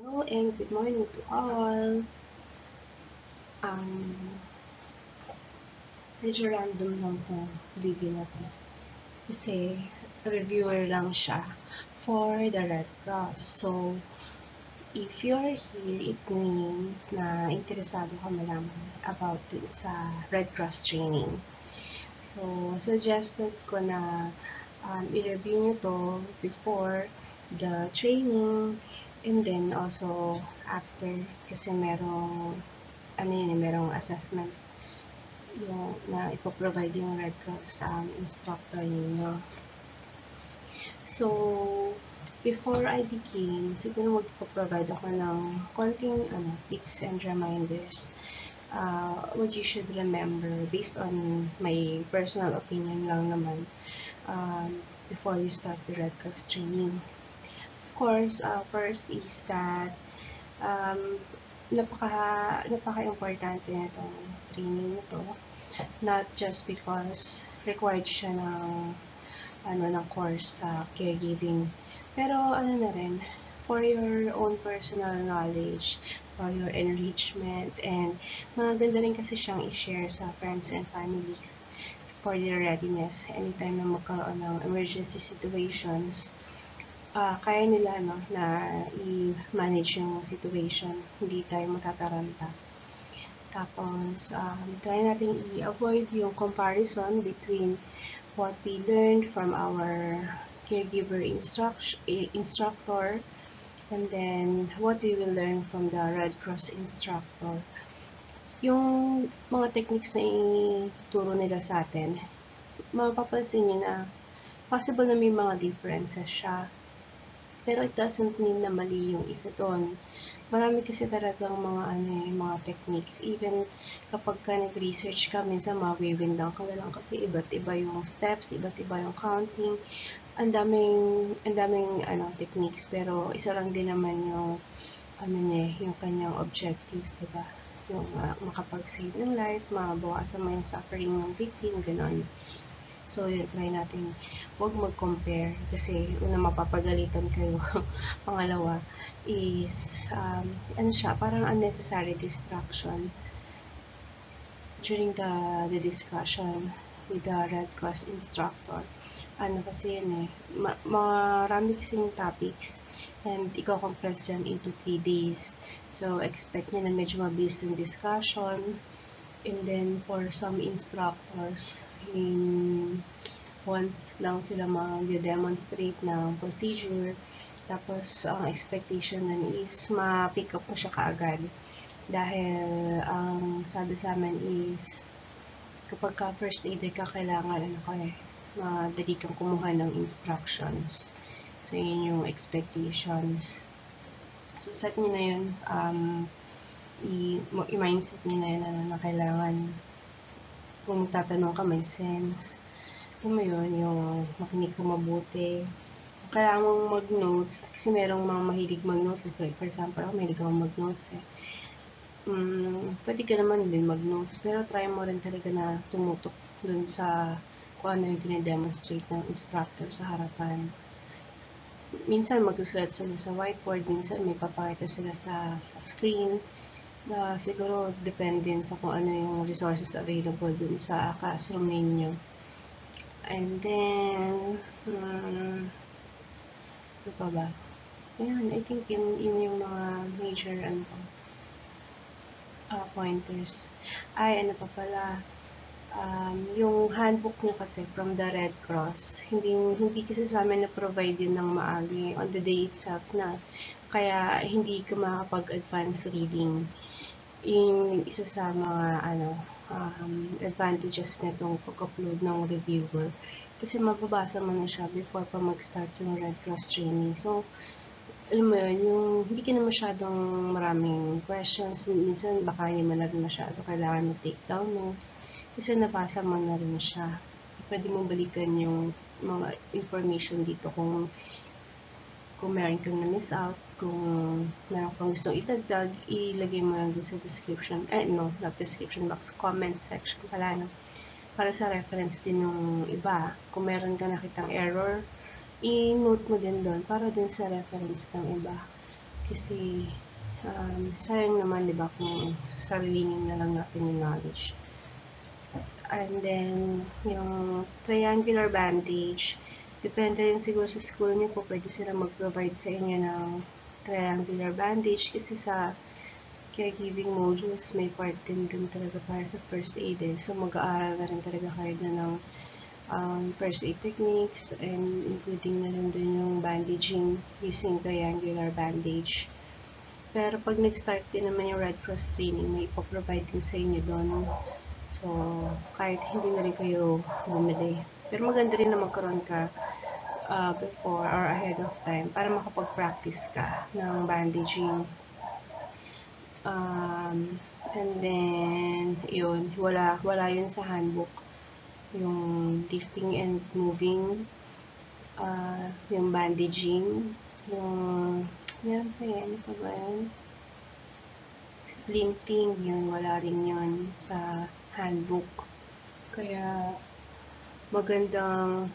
Hello and good morning to all. Um, Medyo random lang tong video na to. Kasi reviewer lang siya for the Red Cross. So, if you're here, it means na interesado ka malaman about sa Red Cross training. So, suggested ko na i-review nyo to before the training and then also after kasi merong assessment yung na ipoprovide yung Red Cross instructor ninyo. So, before I begin, siguro mag-provide ako ng konting tips and reminders what you should remember based on my personal opinion lang naman before you start the Red Cross training. Of course, first is that napaka-importante nitong training nito, not just because required siya ng course sa caregiving, pero na rin for your own personal knowledge, for your enrichment, and maganda rin kasi siyang i-share sa friends and families for their readiness anytime na magkaroon ng emergency situations. Kaya nila na i-manage yung situation, hindi tayo matataranta. Tapos, try natin i-avoid yung comparison between what we learned from our caregiver instructor and then what we will learn from the Red Cross instructor. Yung mga techniques na ituturo nila sa atin, mapapansin nyo na possible na may mga differences siya. Pero it doesn't mean na mali yung isa doon. Marami kasi talagang mga techniques. Even kapag ka nag-research ka, minsan mawiwindang ka na lang kasi iba't iba yung steps, iba't iba yung counting. Ang daming techniques, pero isa lang din naman yung yung kanyang objectives, diba? Yung makapag-save ng life, mabawasan mo yung suffering ng victim, gano'n. So, yun, try natin huwag mag-compare kasi una mapapagalitan kayo. Pangalawa is, parang unnecessary distraction during the discussion with the Red Cross instructor. Kasi yun marami kasing topics and i-compress yan into 3 days. So, expect nyo na medyo mabilis yung discussion. And then, for some instructors, once lang sila mag-demonstrate ng procedure, tapos ang expectation nun is ma-pick up mo siya kaagad. Dahil, ang sabi sa amin is, kapag ka first aider ka, kailangan madali kang kumuha ng instructions. So, yun yung expectations. So, set nyo na yun, i-mindset nyo na yun na kailangan kung tatanong ka may sense. Alam mo yun, yung makinig ka mabuti. Kailangan mong mag-notes kasi merong mga mahilig mag-notes. For example, ako mahilig ako mag-notes pwede ka naman din mag-notes, pero try mo rin talaga na tumutok dun sa kung ano yung pinademonstrate ng instructor sa harapan. Minsan magsusulat sila sa whiteboard, minsan may papakita sila sa screen. Siguro depende sa kung ano yung resources available dun sa classroom ninyo. And then, ano pa ba? Ayan, I think yun yung mga major pointers. Ano pa pala, yung handbook nyo kasi from the Red Cross, hindi kasi sa amin na-provide yun ng maagi on the day itself na, kaya hindi ka makapag-advance reading. Yung isa sa mga advantages nitong pag-upload ng reviewer, kasi mababasa mo na siya before pa mag-start yung Red Cross training. So, alam mo yun, yung hindi ka na masyadong maraming questions, minsan baka hindi mo na rin masyado kailangan mo take down notes, kasi nabasa mo na rin siya. Pwede mo balikan yung mga information dito kung meron kang na-miss out, kung meron kang gustong itagdag, ilagay mo lang sa description, not description box, comment section pala, para sa reference din ng iba. Kung meron ka nakitang error, i-note mo din doon para din sa reference ng iba. Kasi, sayang naman, di ba, kung sasalinin na lang natin yung knowledge. And then, yung triangular bandage, depende rin siguro sa school niyo po, pwede sila mag-provide sa inyo ng triangular bandage kasi sa caregiving modules, may part din talaga para sa first aid eh. So, mag-aaral na rin talaga kayo na ng first aid techniques and including na rin din yung bandaging using triangular bandage. Pero pag nag-start din naman yung Red Cross training, may ipoprovide din sa inyo doon. So, kahit hindi na rin kayo bumili. Pero maganda rin na magkaroon ka before or ahead of time para makapag-practice ka ng bandaging. And then, yun, wala yun sa handbook. Yung lifting and moving, yung bandaging, yung, yan pa ba yan? Splinting, yun, wala rin yun sa handbook. Kaya, magandang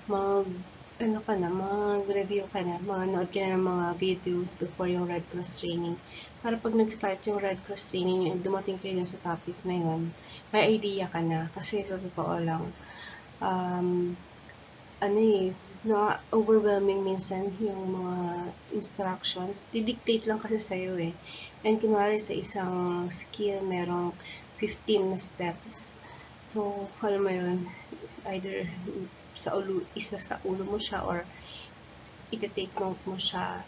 mag-review ka na, manood ka na ng mga videos before yung Red Cross training. Para pag nag-start yung Red Cross training, dumating kayo sa topic na yun, may idea ka na. Kasi sa totoo lang, overwhelming minsan yung mga instructions. Didictate lang kasi sa'yo eh. And kunwari sa isang skill, merong 15 na steps. So, alam mo yun, either isa sa ulo mo siya or iti-take note mo siya.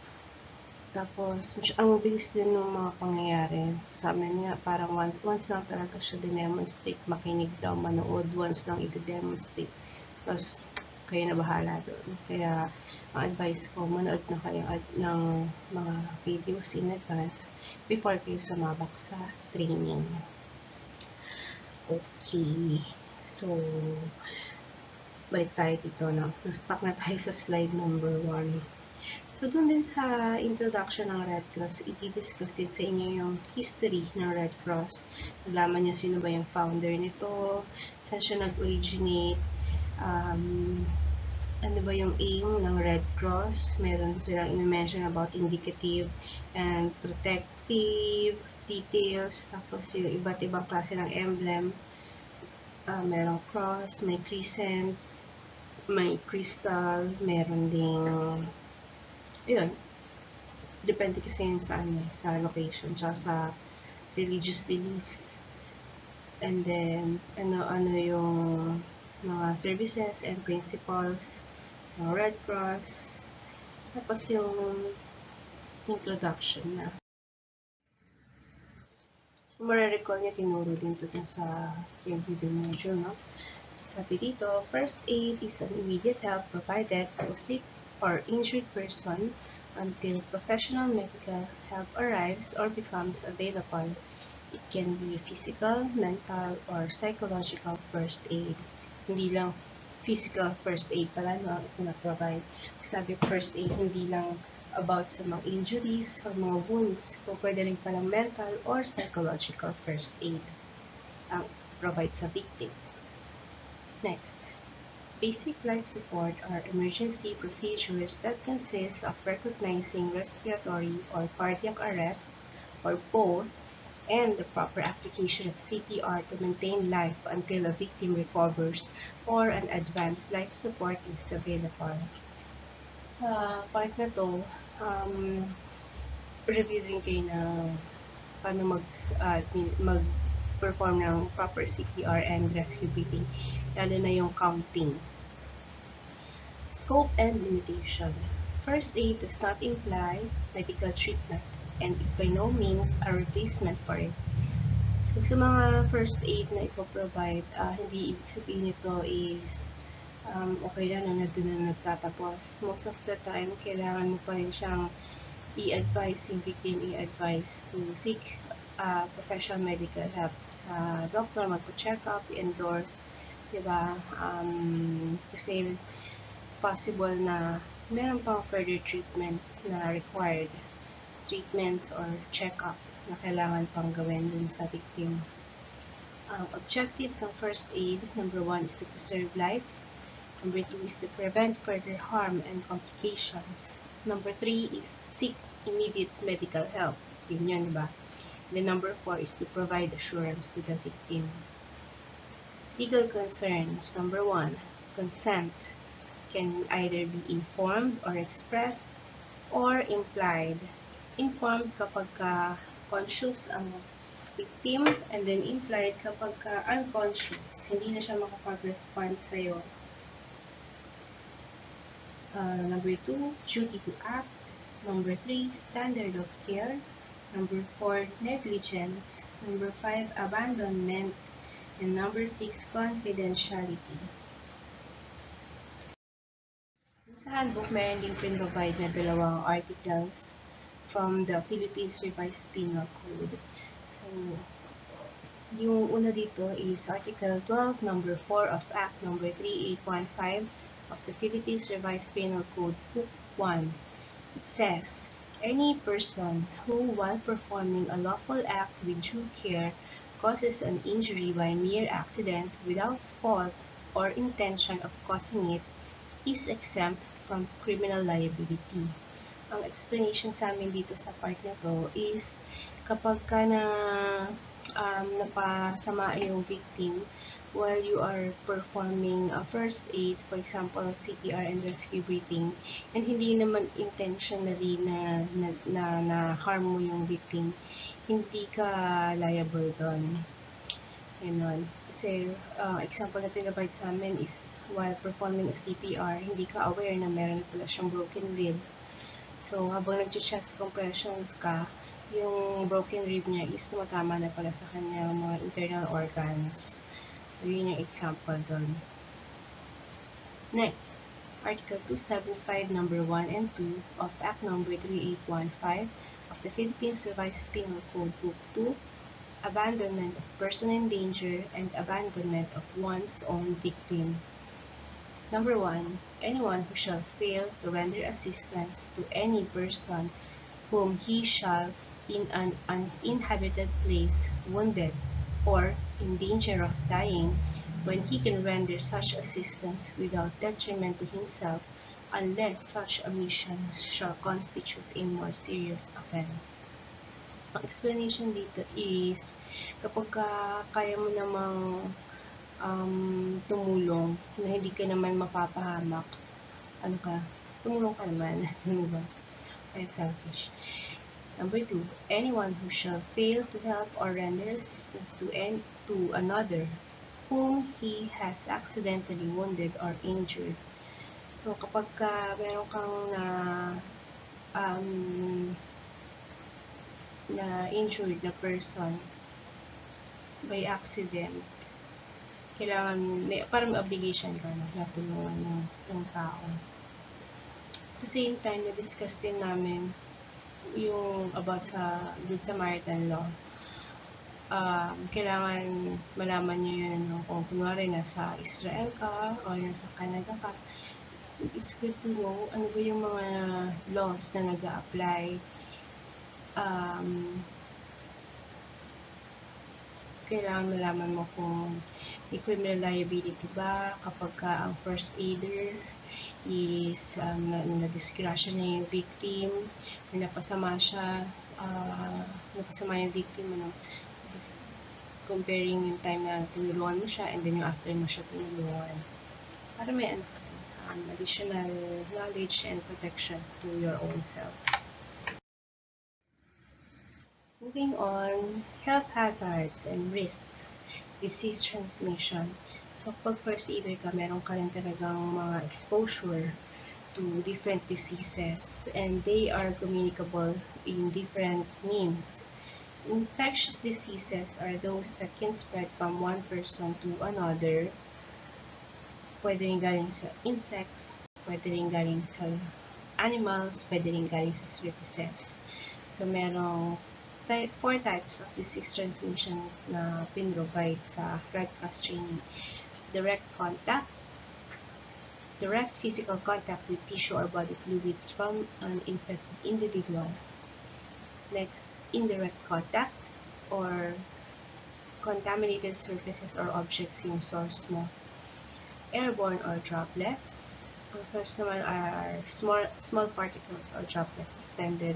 Tapos, ang mabilis din ng mga pangyayari. Sa amin nga, parang once lang talaga siya dinemonstrate, makinig daw, manood, once lang iti-demonstrate. Tapos, kayo na bahala doon. Kaya, ang advice ko, manood na kayo ng mga videos in advance before kayo sumabak sa training. Okay. So, balik tayo dito na. Na-stuck na tayo sa slide number 1. So, dun din sa introduction ng Red Cross, i-discuss din sa inyo yung history ng Red Cross. Nalaman niyo sino ba yung founder nito, saan siya nag-originate, ano ba yung aim ng Red Cross. Meron silang in-mention about indicative and protective details, tapos yung iba't ibang klase ng emblem. Merong cross, may crescent, may crystal, meron ding yun, depende kasi yun sa location, tsaka sa religious beliefs. And then, ano yung mga services and principles ng Red Cross. Tapos yung introduction na. So, marirecall niya, tinuro din ito sa caregiving module, no? Sabi dito, first aid is an immediate help provided to a sick or injured person until professional medical help arrives or becomes available. It can be physical, mental, or psychological first aid. Hindi lang physical first aid pala na-provide. Sabi first aid, hindi lang about sa mga injuries or mga wounds. So, pwede rin palang mental or psychological first aid ang provide sa victims. Next, basic life support are emergency procedures that consist of recognizing respiratory or cardiac arrest or both, and the proper application of CPR to maintain life until a victim recovers or an advanced life support is available. Sa part na to, review din kayo na paano mag-perform ng proper CPR and rescue breathing, lalo na yung counting. Scope and limitation. First aid does not imply medical treatment and is by no means a replacement for it. So, sa mga first aid na ipoprovide, hindi ibig sabihin nito is okay lang na doon na nagtatapos. Most of the time, kailangan mo pa rin siyang i-advise yung victim, i-advise to seek professional medical help sa doctor, magpo-check up, i-endorse, diba? Kasi possible na meron pang further treatments na required, treatments or check-up na kailangan pang gawin dun sa victim. Objectives ng first aid, number 1 is to preserve life. Number 2 is to prevent further harm and complications. Number 3 is seek immediate medical help. Yun, diba? The number 4 is to provide assurance to the victim. Legal concerns. Number 1, consent can either be informed or expressed or implied. Informed kapag conscious ang victim, and then implied kapag unconscious. Hindi na siya makapag-respond sa'yo. Number 2, duty to act. Number 3, standard of care. Number 4, negligence. Number 5, abandonment. And number 6, confidentiality. Sa handbook, meron din pin-provide na dalawang articles from the Philippines Revised Penal Code. So, yung una dito is Article 12, number 4 of Act number 3815 of the Philippines Revised Penal Code, Book 1. It says, any person who, while performing a lawful act with due care, causes an injury by mere accident without fault or intention of causing it, is exempt from criminal liability. Ang explanation sa amin dito sa part na to is kapag ka napasama yung victim while you are performing a first aid, for example, CPR and rescue breathing, and hindi naman intentionally na harm mo yung victim, hindi ka liable doon. Ganon. Kasi, example na pinabite sa amin is while performing a CPR, hindi ka aware na meron pala siyang broken rib. So, habang nag-chest compressions ka, yung broken rib niya is tumatama na pala sa kanyang mga internal organs. So, yun yung example doon. Next, Article 275, number 1 and 2 of Act number 3815 of the Philippines Revised Penal Code, Book 2, abandonment of person in danger and abandonment of one's own victim. Number 1, anyone who shall fail to render assistance to any person whom he shall in an uninhabited place wounded or in danger of dying, when he can render such assistance without detriment to himself, unless such omission shall constitute a more serious offense. Ang explanation dito is, kapag kaya mo namang tumulong, na hindi ka naman mapapahamak, tumulong ka naman, diba? Kaya selfish. Number 2, anyone who shall fail to help or render assistance to another whom he has accidentally wounded or injured. So, kapag meron kang na injured na person by accident, kailangan, parang may obligation ka na tulungan ng tao. At the same time, na-discuss din namin yung about sa Good Samaritan Law. Kailangan malaman nyo yun kung kunwari nasa Israel ka o nasa Canada ka. It's good to know ano ba yung mga laws na nag-a-apply. Kailangan malaman mo kung may criminal liability ba kapag ang first aider is na-disgrasya niya yung victim, or napasama yung victim, comparing yung time na tinulungan mo siya and then yung after mo siya tinulungan. Para may additional knowledge and protection to your own self. Moving on, health hazards and risks, disease transmission. So, pag first aider ka, meron ka rin talagang mga exposure to different diseases, and they are communicable in different means. Infectious diseases are those that can spread from one person to another. Pwede rin galing sa insects, pwede rin galing sa animals, pwede rin galing sa surfaces. So, merong 4 types of disease transmissions na pin-provide sa Red Cross training. Direct contact, direct physical contact with tissue or body fluids from an infected individual. Next, indirect contact or contaminated surfaces or objects yung source mo. Airborne or droplets. Ang source naman are small particles or droplets suspended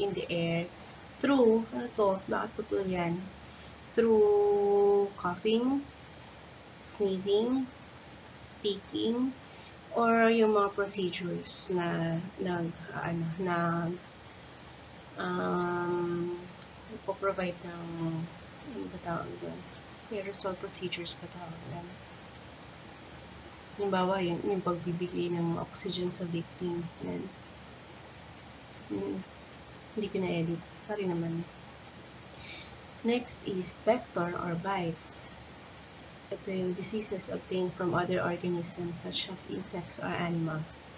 in the air through, bakit putol yan? Through coughing, sneezing, speaking, or yung mga procedures na nagpo-provide ng aerosol procedures pa tawag yan. Halimbawa, yung pagbibigay ng oxygen sa victim. Yan. Hindi ko na-edit. Sorry naman. Next is vector or bites. Ito yung diseases obtained from other organisms such as insects or animals.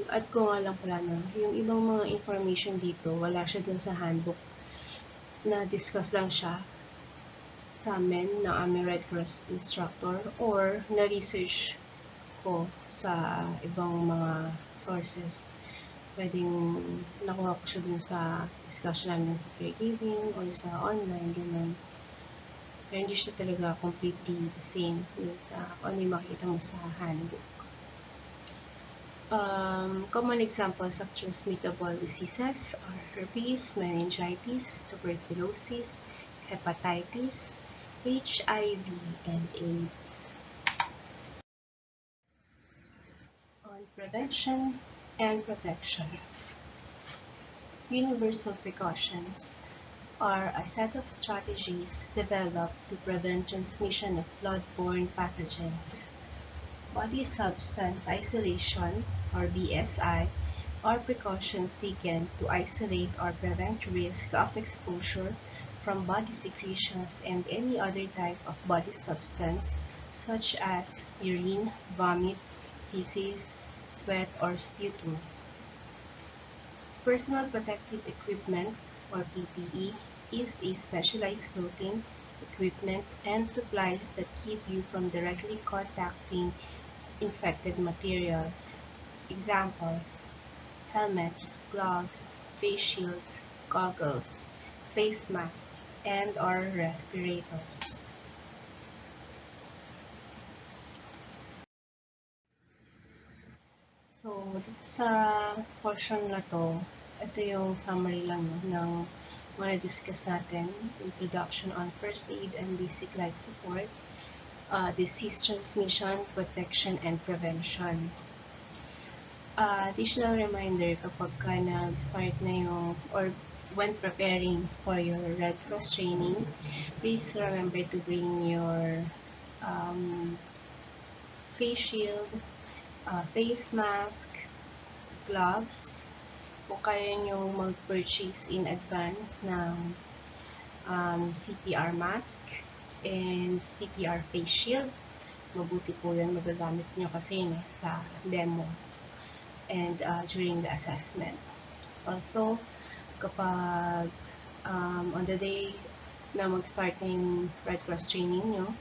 At kung nga lang pala, yung ibang mga information dito, wala siya dun sa handbook. Na-discuss lang siya sa amin ng aming Red Cross instructor or na-research ko sa ibang mga sources. Pwedeng nakuha ko siya dun sa discussion namin sa caregiving or sa online, ganun. Pero hindi siya talaga completely the same sa ano yung makikita mo sa handbook. Common examples of transmittable diseases are herpes, meningitis, tuberculosis, hepatitis, HIV, and AIDS. On prevention and protection. Universal precautions are a set of strategies developed to prevent transmission of blood-borne pathogens. Body substance isolation, or BSI, are precautions taken to isolate or prevent risk of exposure from body secretions and any other type of body substance such as urine, vomit, feces, sweat, or sputum. Personal protective equipment, or PPE, is a specialized clothing, equipment, and supplies that keep you from directly contacting infected materials. Examples: helmets, gloves, face shields, goggles, face masks, and/or respirators. So, dito sa portion na to, ito yung summary lang ng mga discuss natin. Introduction on first aid and basic life support, disease transmission, protection, and prevention. Additional reminder, kapag ka nag-start na yung, or when preparing for your Red Cross training, please remember to bring your face shield, face mask, gloves. Kung kaya nyo mag-purchase in advance ng CPR mask and CPR face shield, mabuti po yan, magagamit nyo kasi sa demo and during the assessment. Also, kapag on the day na mag-start na yung Red Cross training nyo,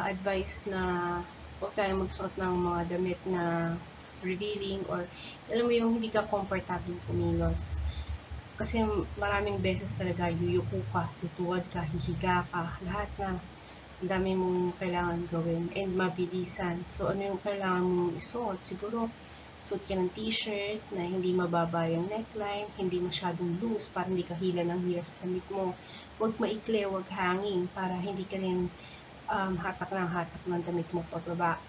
advised na huwag tayo magsuot ng mga damit na revealing or alam mo yung hindi ka comfortable kumilos. Kasi maraming beses talaga yuyuko ka, tutuwad ka, hihiga ka, lahat na ang dami mong kailangan gawin and mabilisan. So ano yung kailangan mong isuot? Siguro suot ka ng t-shirt na hindi mababa yung neckline, hindi masyadong loose para hindi ka hila ng hila sa damit mo. Huwag maikli, huwag hanging para hindi ka rin hatak ng damit mo pababa.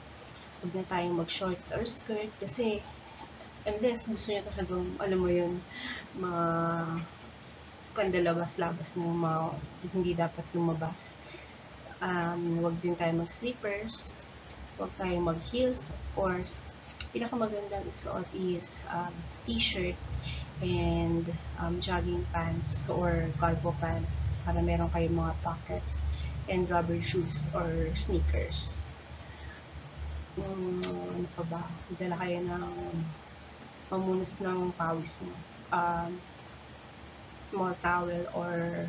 Huwag na tayong mag-shorts or skirt kasi unless gusto nyo talagang, alam mo yun, mga pandalabas-labas na yung mga hindi dapat lumabas. Huwag din tayo mag-slippers, huwag tayong mag-heels. Of course, pinakamagandang isuot is t-shirt and jogging pants or cargo pants para meron kayong mga pockets and rubber shoes or sneakers. Ano pa ba? Dala kayo ng pamunas ng pawis mo. Small towel or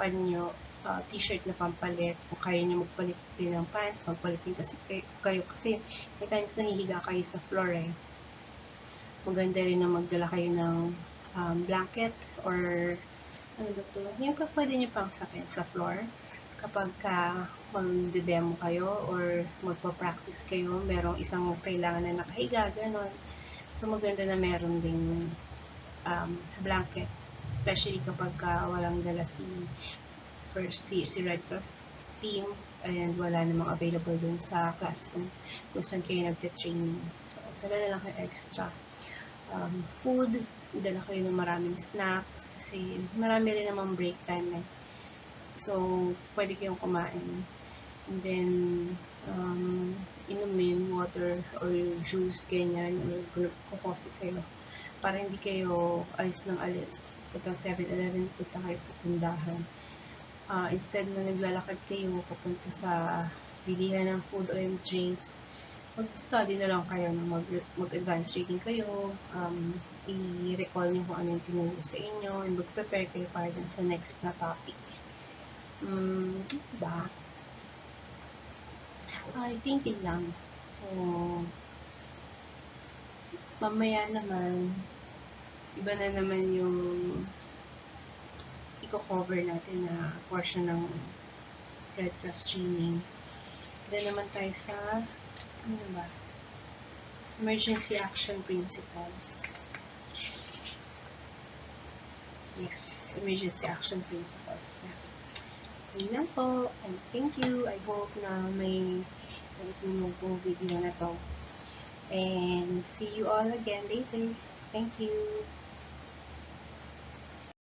panyo, t-shirt na pampalit. Kung kaya nyo magpalit din ng pants, magpalit din kayo kasi may times nahihiga kayo sa floor eh. Maganda rin na magdala kayo ng blanket or ano ba ito? Yung pwede nyo pang sakit sa floor. Kapag mag-demo kayo or magpa-practice kayo, merong isang kailangan na nakahiga, gano'n. So, maganda na meron ding blanket. Especially kapag walang dala si Red Cross team and wala namang available dun sa classroom kung saan kayo nagte-training. So, dala na lang kayo extra food, dala kayo ng maraming snacks kasi marami rin namang break time eh. So, pwede kayong kumain. And then, inumin, water, or juice, ganyan, or coffee kayo. Para hindi kayo alis ng alis. Punta 7-Eleven, punta kayo sa tindahan. Instead na naglalakad kayo, papunta sa bilihan ng food or drinks, mag-study na lang kayo, mag-advance reading kayo, i-recall nyo kung ano yung tinuro sa inyo, and mag-prepare kayo para sa next na topic. Diba? I think yun lang. So, mamaya naman, iba na naman yung i-cover natin na portion ng Red Cross training. Then naman tayo sa ano ba? Emergency Action Principles. Yes, Emergency Action Principles. Yun lang po. And thank you. I hope na may naitulong po video na to. And see you all again later. Thank you.